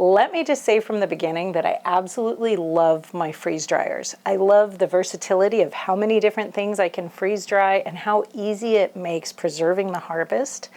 Let me just say from the beginning that I absolutely love my freeze dryers. I love the versatility of how many different things I can freeze dry and how easy it makes preserving the harvest.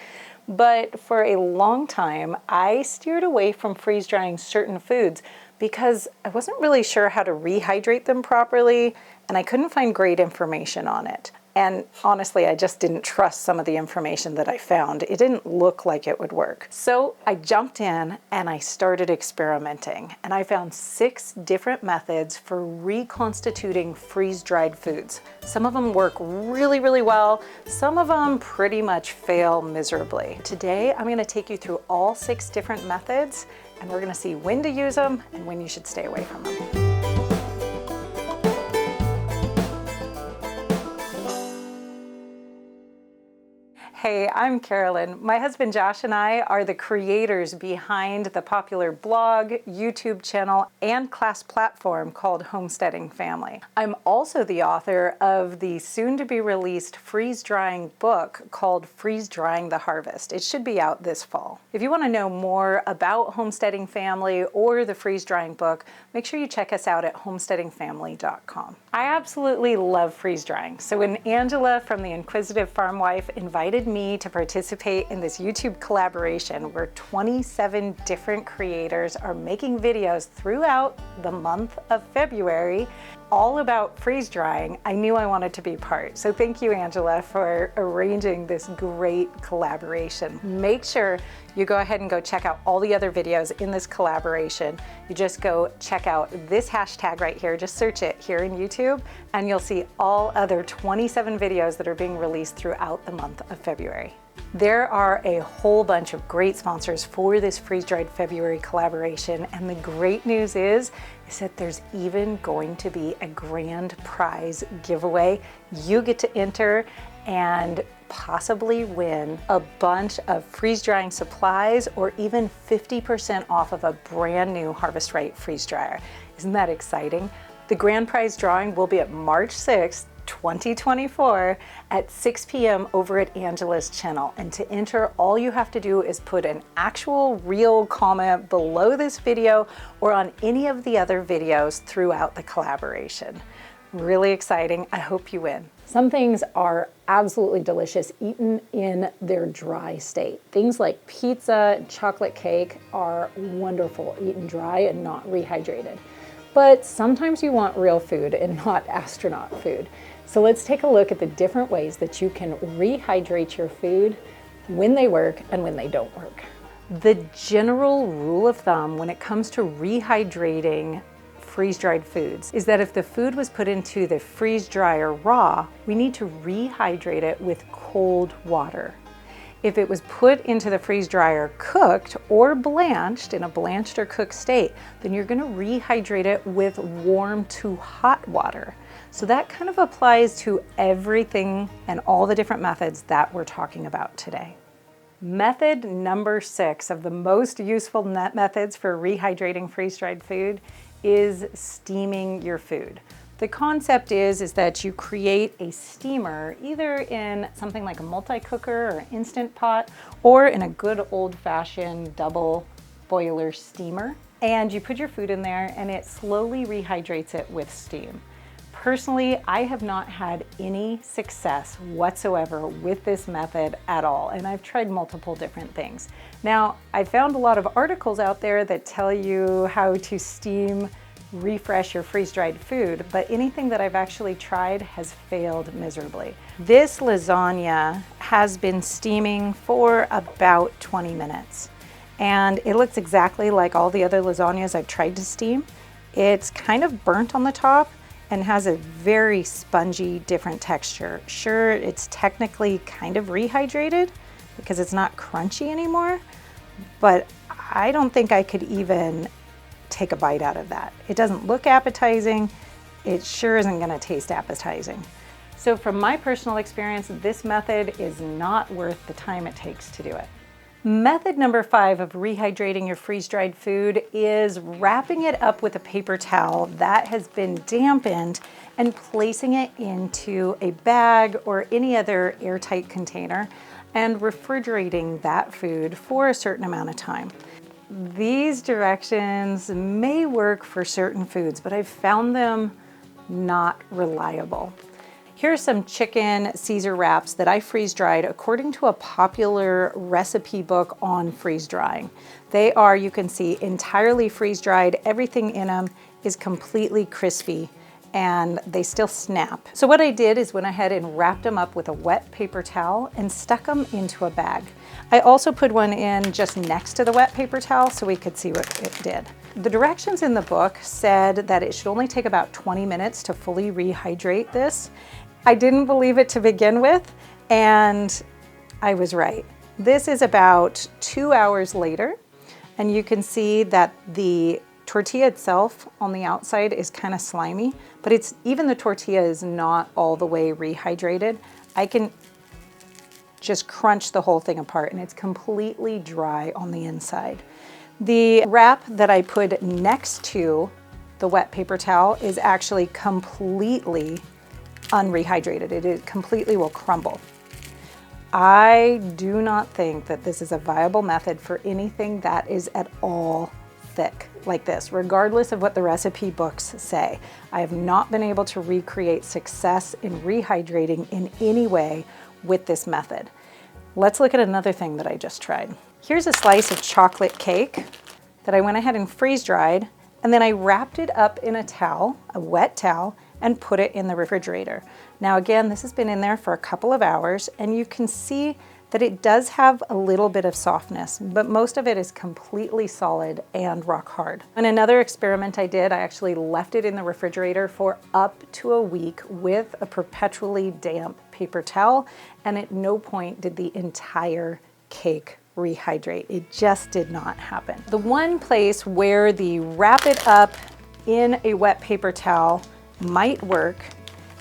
But for a long time, I steered away from freeze drying certain foods because I wasn't really sure how to rehydrate them properly, and I couldn't find great information on it. And honestly, I just didn't trust some of the information that I found. It didn't look like it would work. So I jumped in and I started experimenting. And I found 6 different methods for reconstituting freeze-dried foods. Some of them work really, really well. Some of them pretty much fail miserably. Today, I'm gonna take you through all 6 different methods, and we're gonna see when to use them and when you should stay away from them. Hey, I'm Carolyn. My husband Josh and I are the creators behind the popular blog, YouTube channel, and class platform called Homesteading Family. I'm also the author of the soon-to-be-released freeze-drying book called Freeze Drying the Harvest. It should be out this fall. If you want to know more about Homesteading Family or the freeze-drying book, make sure you check us out at homesteadingfamily.com. I absolutely love freeze-drying. So when Angela from the Inquisitive Farmwife invited me to participate in this YouTube collaboration where 27 different creators are making videos throughout the month of February all about freeze drying, I knew I wanted to be part. So thank you, Angela, for arranging this great collaboration. Make sure you go ahead and go check out all the other videos in this collaboration. You just go check out this hashtag right here, just search it here in YouTube, and you'll see all other 27 videos that are being released throughout the month of February. There are a whole bunch of great sponsors for this freeze-dried February collaboration, and the great news is that there's even going to be a grand prize giveaway. You get to enter and possibly win a bunch of freeze-drying supplies or even 50% off of a brand new Harvest Right freeze dryer. Isn't that exciting? The grand prize drawing will be at March 6th, 2024 at 6 p.m. over at Angela's channel. And to enter, all you have to do is put an actual real comment below this video or on any of the other videos throughout the collaboration. Really exciting. I hope you win. Some things are absolutely delicious eaten in their dry state. Things like pizza and chocolate cake are wonderful eaten dry and not rehydrated. But sometimes you want real food and not astronaut food. So let's take a look at the different ways that you can rehydrate your food, when they work and when they don't work. The general rule of thumb when it comes to rehydrating freeze-dried foods is that if the food was put into the freeze dryer raw, we need to rehydrate it with cold water. If it was put into the freeze dryer cooked or blanched, in a blanched or cooked state, then you're gonna rehydrate it with warm to hot water. So that kind of applies to everything and all the different methods that we're talking about today. Method number 6 of the most useful methods for rehydrating freeze-dried food is steaming your food. The concept is that you create a steamer either in something like a multi-cooker or instant pot or in a good old-fashioned double boiler steamer, and you put your food in there and it slowly rehydrates it with steam. Personally, I have not had any success whatsoever with this method at all, and I've tried multiple different things. Now, I found a lot of articles out there that tell you how to steam refresh your freeze-dried food, but anything that I've actually tried has failed miserably. This lasagna has been steaming for about 20 minutes, and it looks exactly like all the other lasagnas I've tried to steam. It's kind of burnt on the top and has a very spongy, different texture. Sure, it's technically kind of rehydrated because it's not crunchy anymore, but I don't think I could even take a bite out of that. It doesn't look appetizing. It sure isn't gonna taste appetizing. So from my personal experience, this method is not worth the time it takes to do it. Method number 5 of rehydrating your freeze-dried food is wrapping it up with a paper towel that has been dampened and placing it into a bag or any other airtight container and refrigerating that food for a certain amount of time. these directions may work for certain foods, but I've found them not reliable. Here are some chicken Caesar wraps that I freeze dried according to a popular recipe book on freeze drying. They are, you can see, entirely freeze dried. Everything in them is completely crispy and they still snap. So what I did is went ahead and wrapped them up with a wet paper towel and stuck them into a bag. I also put one in just next to the wet paper towel so we could see what it did. The directions in the book said that it should only take about 20 minutes to fully rehydrate this. I didn't believe it to begin with, and I was right. This is about 2 hours later, and you can see that the tortilla itself on the outside is kind of slimy, but even the tortilla is not all the way rehydrated. I can just crunch the whole thing apart and it's completely dry on the inside. The wrap that I put next to the wet paper towel is actually completely unrehydrated. It completely will crumble. I do not think that this is a viable method for anything that is at all thick like this, regardless of what the recipe books say. I have not been able to recreate success in rehydrating in any way with this method. Let's look at another thing that I just tried. Here's a slice of chocolate cake that I went ahead and freeze dried, and then I wrapped it up in a towel, a wet towel, and put it in the refrigerator. Now again, this has been in there for a couple of hours, and you can see that it does have a little bit of softness, but most of it is completely solid and rock hard. In another experiment I did, I actually left it in the refrigerator for up to a week with a perpetually damp paper towel, and at no point did the entire cake rehydrate. It just did not happen. The one place where the wrap it up in a wet paper towel might work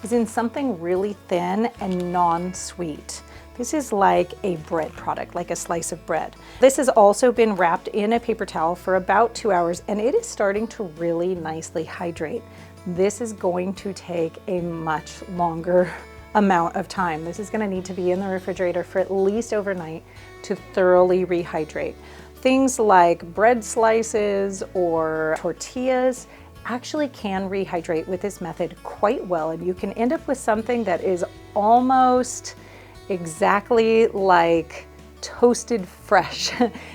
is in something really thin and non-sweet. This is like a bread product, like a slice of bread. This has also been wrapped in a paper towel for about 2 hours, and it is starting to really nicely hydrate. This is going to take a much longer amount of time. This is going to need to be in the refrigerator for at least overnight to thoroughly rehydrate. Things like bread slices or tortillas actually can rehydrate with this method quite well, and you can end up with something that is almost exactly like toasted fresh.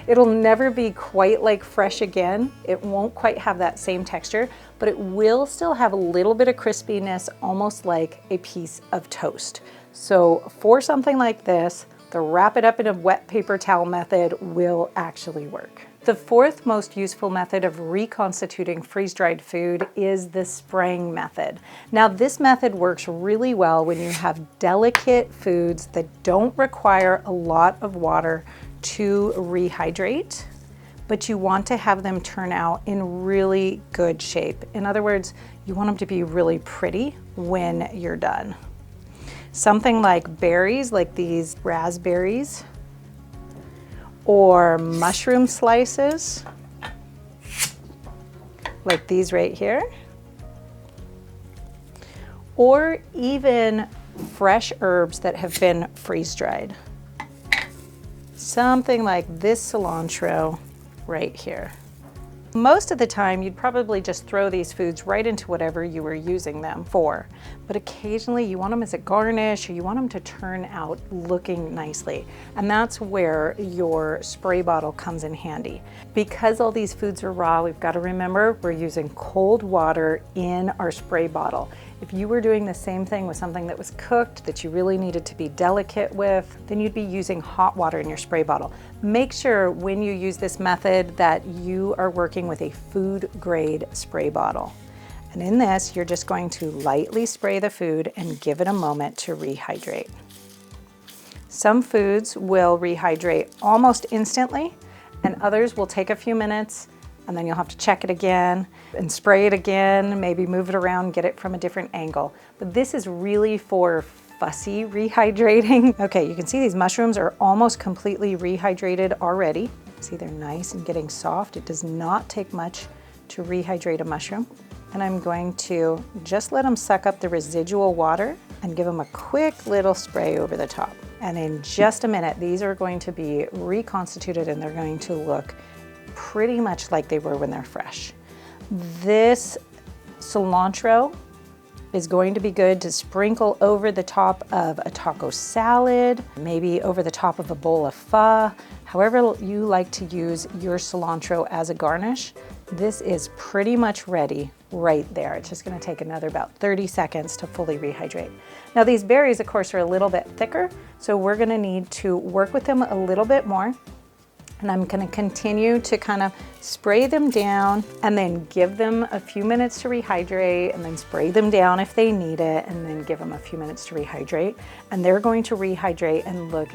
It'll never be quite like fresh again. It won't quite have that same texture, but it will still have a little bit of crispiness, almost like a piece of toast. So for something like this, the wrap it up in a wet paper towel method will actually work. The fourth most useful method of reconstituting freeze-dried food is the spraying method. Now this method works really well when you have delicate foods that don't require a lot of water to rehydrate, but you want to have them turn out in really good shape. In other words, you want them to be really pretty when you're done. Something like berries, like these raspberries, or mushroom slices, like these right here, or even fresh herbs that have been freeze-dried. Something like this cilantro right here. Most of the time, you'd probably just throw these foods right into whatever you were using them for. But occasionally you want them as a garnish, or you want them to turn out looking nicely. And that's where your spray bottle comes in handy. Because all these foods are raw, we've got to remember we're using cold water in our spray bottle. If you were doing the same thing with something that was cooked, that you really needed to be delicate with, then you'd be using hot water in your spray bottle. Make sure when you use this method that you are working with a food grade spray bottle. And in this, you're just going to lightly spray the food and give it a moment to rehydrate. Some foods will rehydrate almost instantly, and others will take a few minutes, and then you'll have to check it again and spray it again, maybe move it around, get it from a different angle. But this is really for fussy rehydrating. Okay, you can see these mushrooms are almost completely rehydrated already. See, they're nice and getting soft. It does not take much to rehydrate a mushroom. And I'm going to just let them suck up the residual water and give them a quick little spray over the top. And in just a minute, these are going to be reconstituted and they're going to look pretty much like they were when they're fresh. This cilantro is going to be good to sprinkle over the top of a taco salad, maybe over the top of a bowl of pho. However you like to use your cilantro as a garnish, this is pretty much ready right there. It's just gonna take another about 30 seconds to fully rehydrate. Now these berries, of course, are a little bit thicker, so we're gonna need to work with them a little bit more. And I'm gonna continue to kind of spray them down and then give them a few minutes to rehydrate, and then spray them down if they need it, and then give them a few minutes to rehydrate. And they're going to rehydrate and look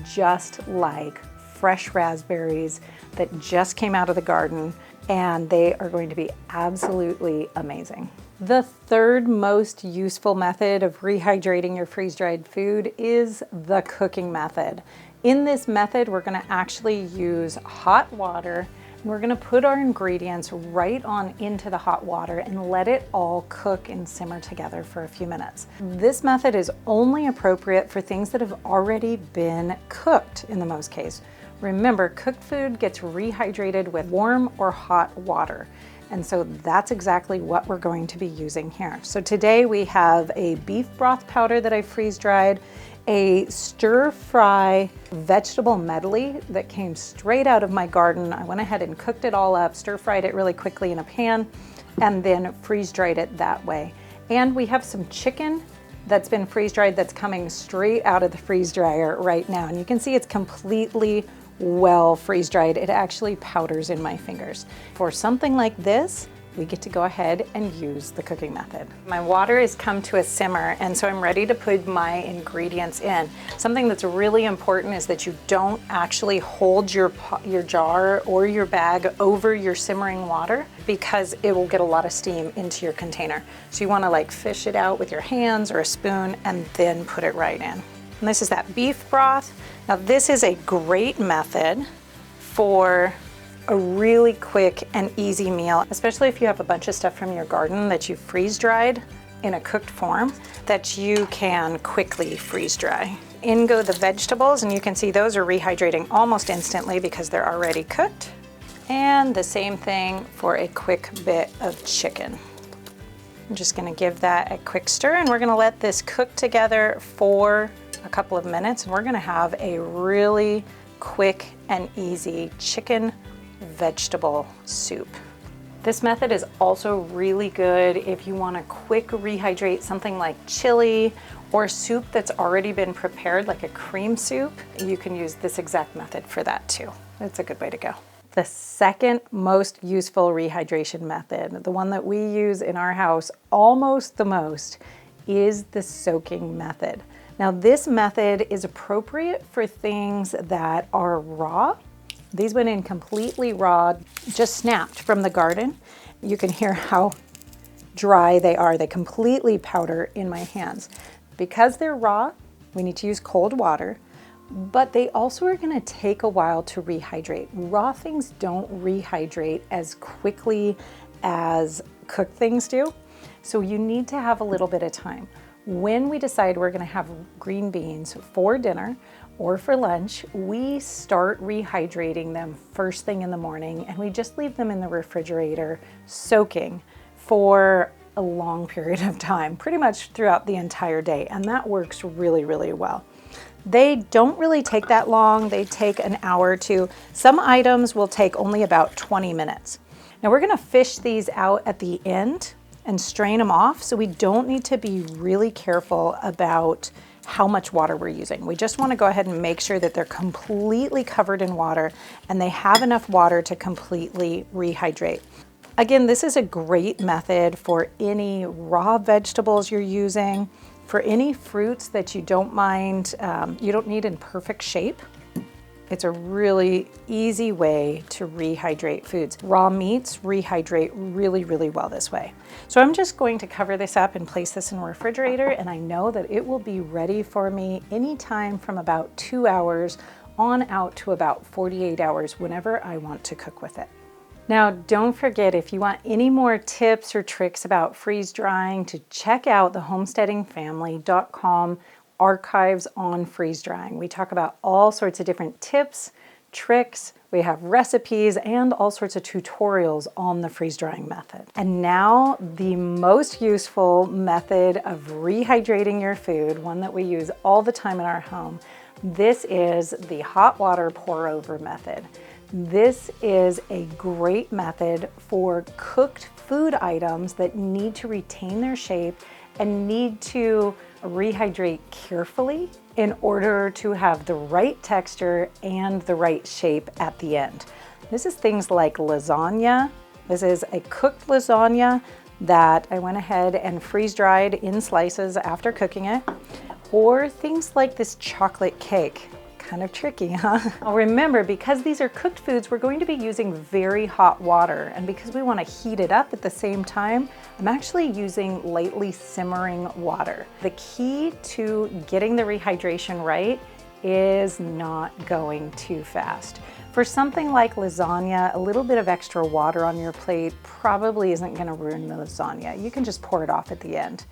just like fresh raspberries that just came out of the garden, and they are going to be absolutely amazing. The third most useful method of rehydrating your freeze-dried food is the cooking method. In this method, we're gonna actually use hot water, and we're gonna put our ingredients right on into the hot water and let it all cook and simmer together for a few minutes. This method is only appropriate for things that have already been cooked in the most case. Remember, cooked food gets rehydrated with warm or hot water. And so that's exactly what we're going to be using here. So today we have a beef broth powder that I freeze dried, a stir fry vegetable medley that came straight out of my garden. I went ahead and cooked it all up, stir fried it really quickly in a pan, and then freeze dried it that way. And we have some chicken that's been freeze dried that's coming straight out of the freeze dryer right now. And you can see it's completely well freeze dried. It actually powders in my fingers. For something like this, we get to go ahead and use the cooking method. My water has come to a simmer, and so I'm ready to put my ingredients in. Something that's really important is that you don't actually hold your jar or your bag over your simmering water, because it will get a lot of steam into your container. So you wanna like fish it out with your hands or a spoon and then put it right in. And this is that beef broth. Now this is a great method for a really quick and easy meal, especially if you have a bunch of stuff from your garden that you freeze dried in a cooked form that you can quickly freeze dry. In go the vegetables, and you can see those are rehydrating almost instantly because they're already cooked. And the same thing for a quick bit of chicken. I'm just gonna give that a quick stir, and we're gonna let this cook together for a couple of minutes, and we're gonna have a really quick and easy chicken vegetable soup. This method is also really good if you want to quick rehydrate something like chili or soup that's already been prepared, like a cream soup. You can use this exact method for that too. It's a good way to go. The second most useful rehydration method, the one that we use in our house almost the most, is the soaking method. Now this method is appropriate for things that are raw. These went in completely raw, just snapped from the garden. You can hear how dry they are. They completely powder in my hands. Because they're raw, we need to use cold water, but they also are gonna take a while to rehydrate. Raw things don't rehydrate as quickly as cooked things do, so you need to have a little bit of time. When we decide we're gonna have green beans for dinner or for lunch, we start rehydrating them first thing in the morning, and we just leave them in the refrigerator soaking for a long period of time, pretty much throughout the entire day, and that works really, really well. They don't really take that long. They take an hour or two. Some items will take only about 20 minutes. Now we're gonna fish these out at the end and strain them off, so we don't need to be really careful about how much water we're using. We just want to go ahead and make sure that they're completely covered in water and they have enough water to completely rehydrate. Again, this is a great method for any raw vegetables you're using, for any fruits that you don't mind, you don't need in perfect shape. It's a really easy way to rehydrate foods. Raw meats rehydrate really, really well this way. So I'm just going to cover this up and place this in the refrigerator, and I know that it will be ready for me anytime from about 2 hours on out to about 48 hours whenever I want to cook with it. Now, don't forget, if you want any more tips or tricks about freeze drying, to check out the homesteadingfamily.com archives on freeze drying. We talk about all sorts of different tips, tricks, we have recipes, and all sorts of tutorials on the freeze drying method. And now the most useful method of rehydrating your food, one that we use all the time in our home. This is the hot water pour over method. This is a great method for cooked food items that need to retain their shape and need to rehydrate carefully in order to have the right texture and the right shape at the end. This is things like lasagna. This is a cooked lasagna that I went ahead and freeze dried in slices after cooking it. Or things like this chocolate cake. Kind of tricky, huh? Now remember, because these are cooked foods, we're going to be using very hot water. And because we want to heat it up at the same time, I'm actually using lightly simmering water. The key to getting the rehydration right is not going too fast. For something like lasagna, a little bit of extra water on your plate probably isn't going to ruin the lasagna. You can just pour it off at the end.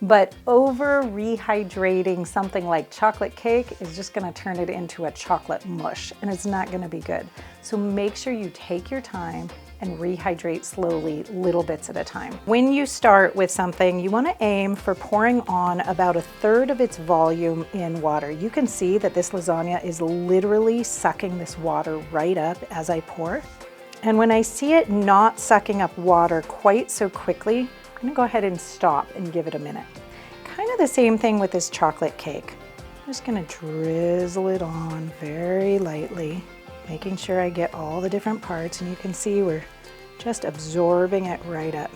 But over rehydrating something like chocolate cake is just gonna turn it into a chocolate mush, and it's not gonna be good. So make sure you take your time and rehydrate slowly, little bits at a time. When you start with something, you wanna aim for pouring on about 1/3 of its volume in water. You can see that this lasagna is literally sucking this water right up as I pour. And when I see it not sucking up water quite so quickly, I'm gonna go ahead and stop and give it a minute. Kind of the same thing with this chocolate cake. I'm just gonna drizzle it on very lightly, making sure I get all the different parts, and you can see we're just absorbing it right up.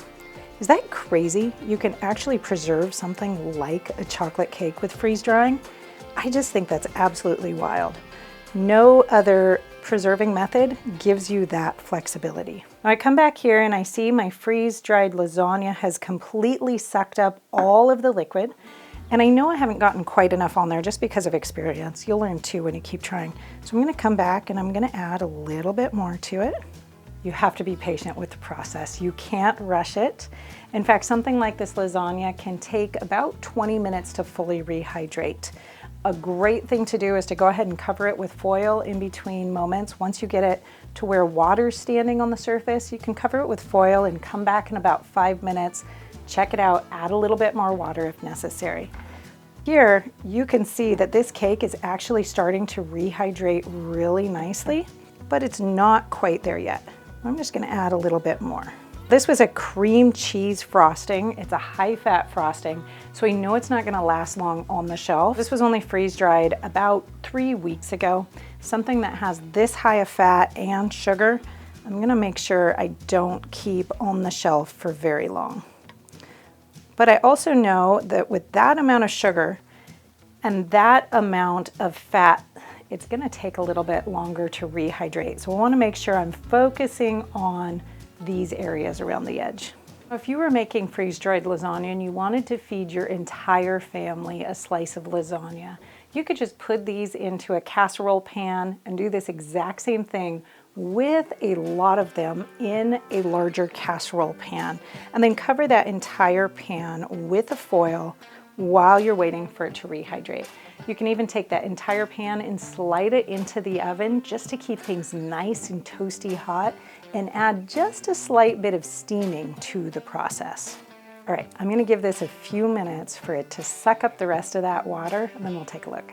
Is that crazy? You can actually preserve something like a chocolate cake with freeze drying? I just think that's absolutely wild. No other preserving method gives you that flexibility. Now I come back here and I see my freeze-dried lasagna has completely sucked up all of the liquid, and I know I haven't gotten quite enough on there just because of experience. You'll learn too when you keep trying. So I'm gonna come back and I'm gonna add a little bit more to it. You have to be patient with the process. You can't rush it. In fact, something like this lasagna can take about 20 minutes to fully rehydrate. A great thing to do is to go ahead and cover it with foil in between moments. Once you get it to where water's standing on the surface, you can cover it with foil and come back in about 5 minutes, check it out, add a little bit more water if necessary. Here, you can see that this cake is actually starting to rehydrate really nicely, but it's not quite there yet. I'm just gonna add a little bit more. This was a cream cheese frosting. It's a high-fat frosting, so I know it's not gonna last long on the shelf. This was only freeze-dried about 3 weeks ago. Something that has this high of fat and sugar, I'm gonna make sure I don't keep on the shelf for very long. But I also know that with that amount of sugar and that amount of fat, it's gonna take a little bit longer to rehydrate. So I wanna make sure I'm focusing on these areas around the edge. If you were making freeze-dried lasagna and you wanted to feed your entire family a slice of lasagna, you could just put these into a casserole pan and do this exact same thing with a lot of them in a larger casserole pan, and then cover that entire pan with a foil while you're waiting for it to rehydrate. You can even take that entire pan and slide it into the oven just to keep things nice and toasty hot, and add just a slight bit of steaming to the process. All right, I'm gonna give this a few minutes for it to suck up the rest of that water, and then we'll take a look.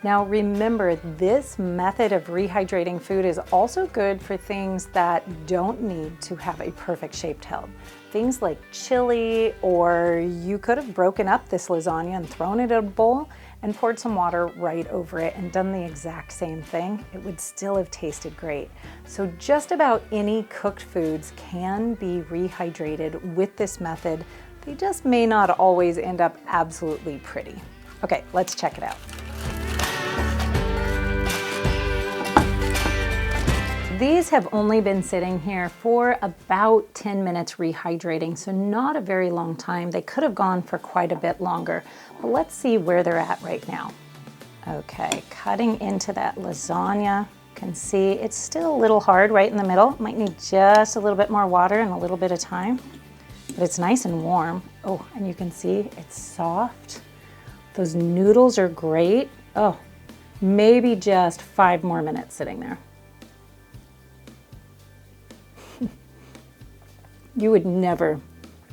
Now remember, this method of rehydrating food is also good for things that don't need to have a perfect shaped held. Things like chili, or you could have broken up this lasagna and thrown it in a bowl and poured some water right over it and done the exact same thing. It would still have tasted great. So just about any cooked foods can be rehydrated with this method. They just may not always end up absolutely pretty. Okay, let's check it out. These have only been sitting here for about 10 minutes rehydrating, so not a very long time. They could have gone for quite a bit longer, but let's see where they're at right now. Okay, cutting into that lasagna. You can see it's still a little hard right in the middle. It might need just a little bit more water and a little bit of time, but it's nice and warm. Oh, and you can see it's soft. Those noodles are great. Oh, maybe just 5 more minutes sitting there. You would never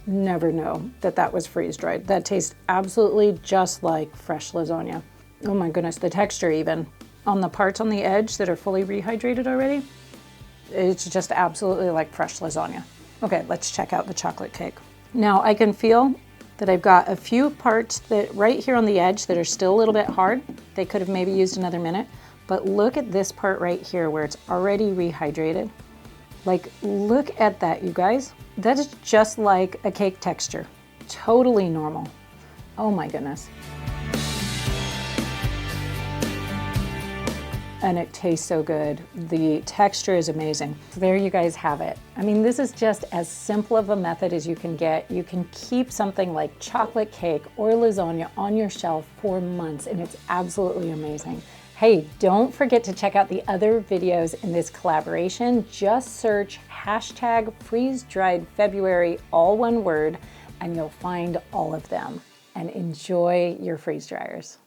know that that was freeze dried. That tastes absolutely just like fresh lasagna. Oh my goodness, the texture even on the parts on the edge that are fully rehydrated already, it's just absolutely like fresh lasagna. Okay, let's check out the chocolate cake. Now I can feel that I've got a few parts that right here on the edge that are still a little bit hard. They could have maybe used another minute, but look at this part right here where it's already rehydrated. Like, look at that, you guys. That is just like a cake texture. Totally normal. Oh my goodness. And it tastes so good. The texture is amazing. So there you guys have it. I mean, this is just as simple of a method as you can get. You can keep something like chocolate cake or lasagna on your shelf for months, and it's absolutely amazing. Hey, don't forget to check out the other videos in this collaboration. Just search hashtag freeze-dried-February, all one word, and you'll find all of them. And enjoy your freeze dryers.